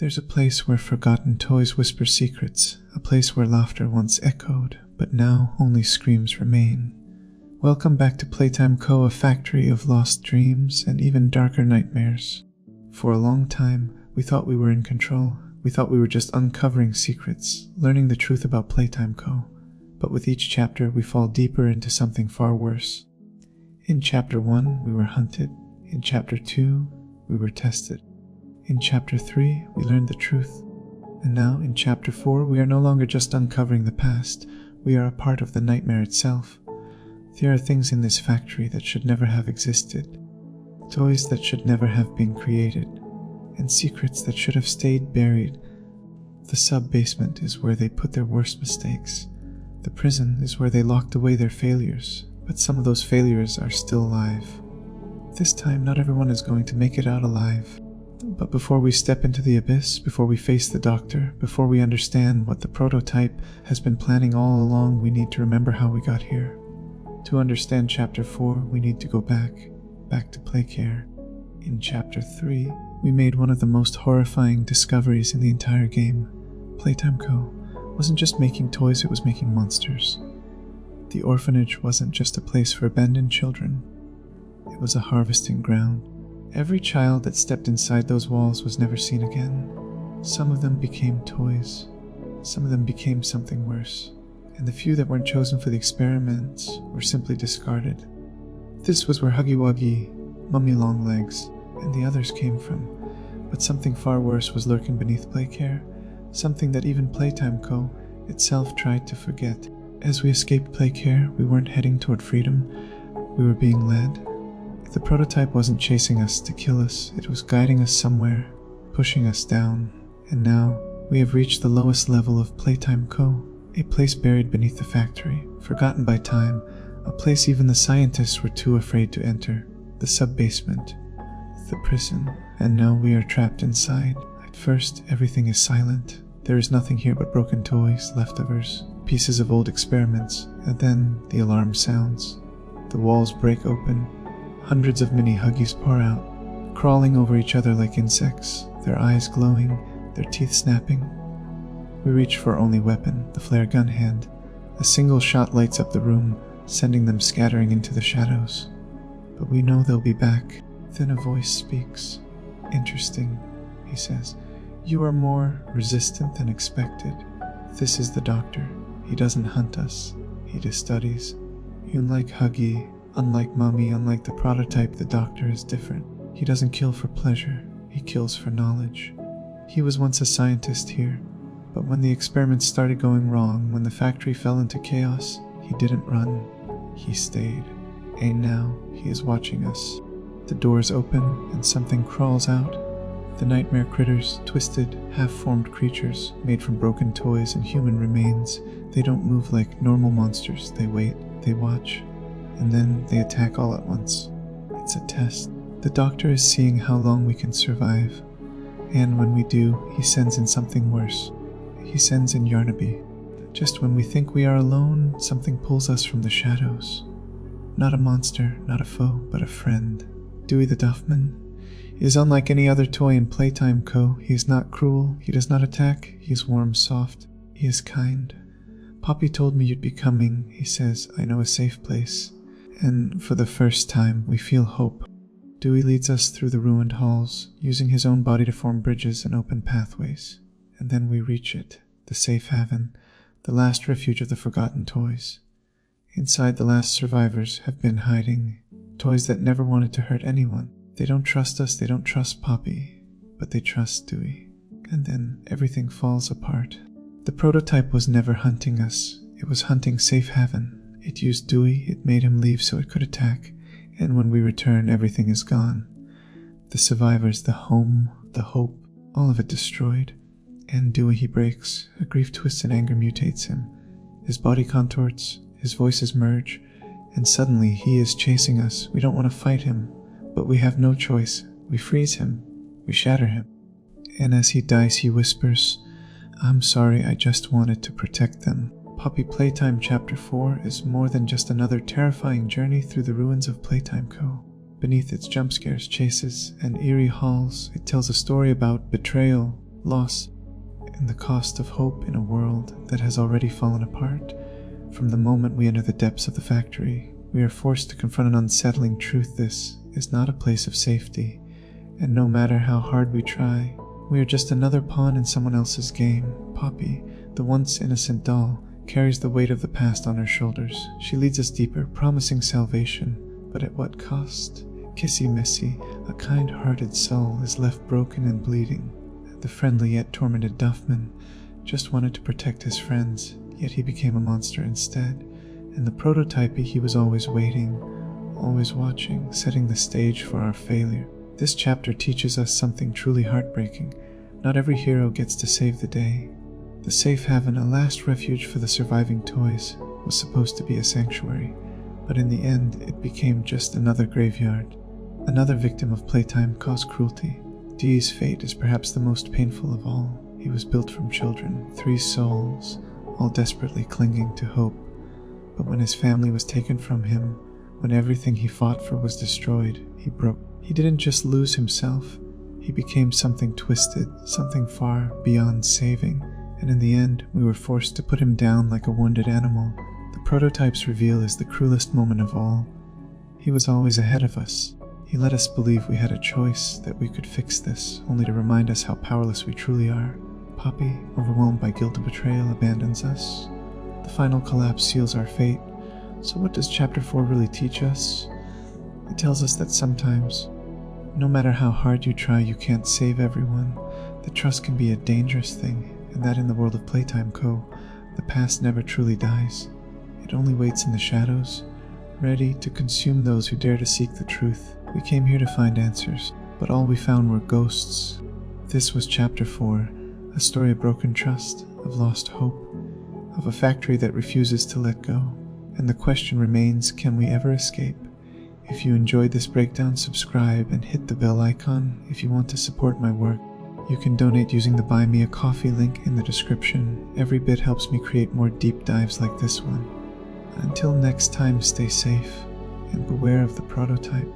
There's a place where forgotten toys whisper secrets, a place where laughter once echoed, but now only screams remain. Welcome back to Playtime Co., a factory of lost dreams and even darker nightmares. For a long time, we thought we were in control. We thought we were just uncovering secrets, learning the truth about Playtime Co. But with each chapter, we fall deeper into something far worse. In Chapter 1, we were hunted. In Chapter 2, we were tested. In Chapter 3, we learned the truth. And now, in Chapter 4, we are no longer just uncovering the past. We are a part of the nightmare itself. There are things in this factory that should never have existed. Toys that should never have been created. And secrets that should have stayed buried. The sub-basement is where they put their worst mistakes. The prison is where they locked away their failures. But some of those failures are still alive. This time, not everyone is going to make it out alive. But before we step into the abyss, before we face the doctor, before we understand what the prototype has been planning all along, we need to remember how we got here. To understand Chapter 4, we need to go back to Playcare. In Chapter 3, we made one of the most horrifying discoveries in the entire game. Playtime Co. wasn't just making toys, it was making monsters. The orphanage wasn't just a place for abandoned children. It was a harvesting ground. Every child that stepped inside those walls was never seen again. Some of them became toys. Some of them became something worse. And the few that weren't chosen for the experiments were simply discarded. This was where Huggy, Wuggy, Mummy Longlegs, and the others came from. But something far worse was lurking beneath Playcare, something that even Playtime Co. itself tried to forget. As we escaped Playcare, we weren't heading toward freedom, we were being led. The prototype wasn't chasing us to kill us, it was guiding us somewhere, pushing us down. And now, we have reached the lowest level of Playtime Co., a place buried beneath the factory, forgotten by time, a place even the scientists were too afraid to enter, the sub-basement, the prison, and now we are trapped inside. At first, everything is silent. There is nothing here but broken toys, leftovers, pieces of old experiments, and then the alarm sounds. The walls break open. Hundreds of mini Huggies pour out, crawling over each other like insects, their eyes glowing, their teeth snapping. We reach for our only weapon, the flare gun hand. A single shot lights up the room, sending them scattering into the shadows. But we know they'll be back. Then a voice speaks. Interesting, he says. You are more resistant than expected. This is the doctor. He doesn't hunt us. He just studies. Unlike Huggy, unlike Mummy, unlike the prototype, the doctor is different. He doesn't kill for pleasure. He kills for knowledge. He was once a scientist here. But when the experiments started going wrong, when the factory fell into chaos, he didn't run. He stayed. And now, he is watching us. The doors open, and something crawls out. The nightmare critters, twisted, half-formed creatures, made from broken toys and human remains. They don't move like normal monsters. They wait, they watch, and then they attack all at once. It's a test. The doctor is seeing how long we can survive. And when we do, he sends in something worse. He sends in Yarnaby. Just when we think we are alone, something pulls us from the shadows. Not a monster, not a foe, but a friend. Doey the Doughman is unlike any other toy in Playtime Co. He is not cruel, he does not attack, he is warm, soft, he is kind. Poppy told me you'd be coming, he says. I know a safe place. And for the first time, we feel hope. Doey leads us through the ruined halls, using his own body to form bridges and open pathways. And then we reach it, the safe haven, the last refuge of the forgotten toys. Inside, the last survivors have been hiding, toys that never wanted to hurt anyone. They don't trust us, they don't trust Poppy, but they trust Doey. And then everything falls apart. The prototype was never hunting us, it was hunting safe haven. It used Doey, it made him leave so it could attack, and when we return, everything is gone. The survivors, the home, the hope, all of it destroyed. And Doey, he breaks, a grief twists and anger mutates him. His body contorts, his voices merge, and suddenly he is chasing us. We don't want to fight him, but we have no choice. We freeze him, we shatter him. And as he dies, he whispers, I'm sorry, I just wanted to protect them. Poppy Playtime Chapter 4 is more than just another terrifying journey through the ruins of Playtime Co. Beneath its jump scares, chases, and eerie halls, it tells a story about betrayal, loss, and the cost of hope in a world that has already fallen apart. From the moment we enter the depths of the factory, we are forced to confront an unsettling truth. This is not a place of safety, and no matter how hard we try, we are just another pawn in someone else's game. Poppy, the once innocent doll, carries the weight of the past on her shoulders. She leads us deeper, promising salvation, but at what cost? Kissy Missy, a kind-hearted soul, is left broken and bleeding. The friendly yet tormented Doughman just wanted to protect his friends, yet he became a monster instead. And the prototype, he was always waiting, always watching, setting the stage for our failure. This chapter teaches us something truly heartbreaking. Not every hero gets to save the day. The safe haven, a last refuge for the surviving toys, was supposed to be a sanctuary, but in the end it became just another graveyard. Another victim of playtime caused cruelty. Dee's fate is perhaps the most painful of all. He was built from children, 3 souls, all desperately clinging to hope. But when his family was taken from him, when everything he fought for was destroyed, he broke. He didn't just lose himself, he became something twisted, something far beyond saving, and in the end, we were forced to put him down like a wounded animal. The prototype's reveal is the cruelest moment of all. He was always ahead of us. He let us believe we had a choice, that we could fix this, only to remind us how powerless we truly are. Poppy, overwhelmed by guilt and betrayal, abandons us. The final collapse seals our fate. So what does Chapter 4 really teach us? It tells us that sometimes, no matter how hard you try, you can't save everyone. That trust can be a dangerous thing, and that in the world of Playtime Co., the past never truly dies. It only waits in the shadows, ready to consume those who dare to seek the truth. We came here to find answers, but all we found were ghosts. This was Chapter 4, a story of broken trust, of lost hope, of a factory that refuses to let go. And the question remains, can we ever escape? If you enjoyed this breakdown, subscribe and hit the bell icon if you want to support my work. You can donate using the Buy Me a Coffee link in the description. Every bit helps me create more deep dives like this one. Until next time, stay safe and beware of the prototype.